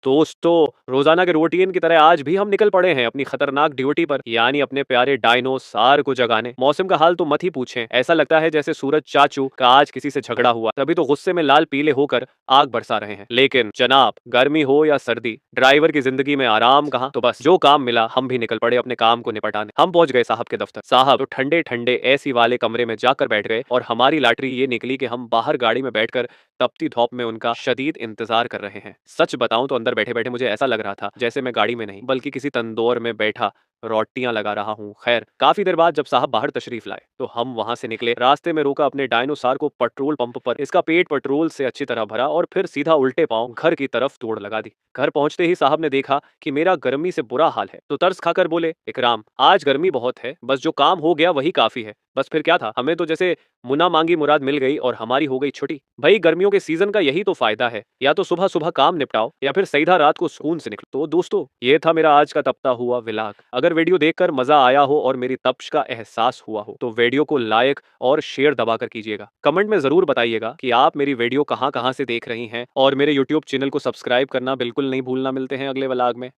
दोस्तों, रोजाना के रूटीन की तरह आज भी हम निकल पड़े हैं अपनी खतरनाक ड्यूटी पर, यानी अपने प्यारे डायनोसार को जगाने। मौसम का हाल तो मत ही पूछें, ऐसा लगता है जैसे सूरज चाचू का आज किसी से झगड़ा हुआ, तभी तो गुस्से में लाल पीले होकर आग बरसा रहे हैं। लेकिन जनाब, गर्मी हो या सर्दी, ड्राइवर की जिंदगी में आराम कहाँ। तो बस जो काम मिला हम भी निकल पड़े अपने काम को निपटाने। हम पहुंच गए साहब के दफ्तर। साहब तो ठंडे ठंडे एसी वाले कमरे में जाकर बैठ गए और हमारी लॉटरी ये निकली कि हम बाहर गाड़ी में बैठकर तपती धूप में उनका शदीद इंतजार कर रहे हैं। सच बताऊं तो अंदर बैठे बैठे मुझे ऐसा लग रहा था जैसे मैं गाड़ी में नहीं बल्कि किसी तंदूर में बैठा रोटियां लगा रहा हूँ। खैर, काफी देर बाद जब साहब बाहर तशरीफ लाए तो हम वहां से निकले। रास्ते में रोका अपने डायनोसार को पेट्रोल पंप पर, इसका पेट पेट्रोल से अच्छी तरह भरा और फिर सीधा उल्टे पांव घर की तरफ दौड़ लगा दी। घर पहुंचते ही साहब ने देखा कि मेरा गर्मी से बुरा हाल है तो तरस खाकर बोले, इकराम, आज गर्मी बहुत है, बस जो काम हो गया वही काफी है। बस फिर क्या था, हमें तो जैसे मुना मांगी मुराद मिल गई और हमारी हो गई छुट्टी। भाई, गर्मियों के सीजन का यही तो फायदा है, या तो सुबह सुबह काम निपटाओ या फिर सीधा रात को सुकून से निकलो। तो दोस्तों, ये था मेरा आज का तपता हुआ विलाग। अगर वीडियो देखकर मजा आया हो और मेरी तप्श का एहसास हुआ हो तो वीडियो को लाइक और शेयर दबाकर कीजिएगा। कमेंट में जरूर बताइएगा कि आप मेरी वीडियो कहाँ कहाँ से देख रही हैं और मेरे यूट्यूब चैनल को सब्सक्राइब करना बिल्कुल नहीं भूलना। मिलते हैं अगले व्लॉग में।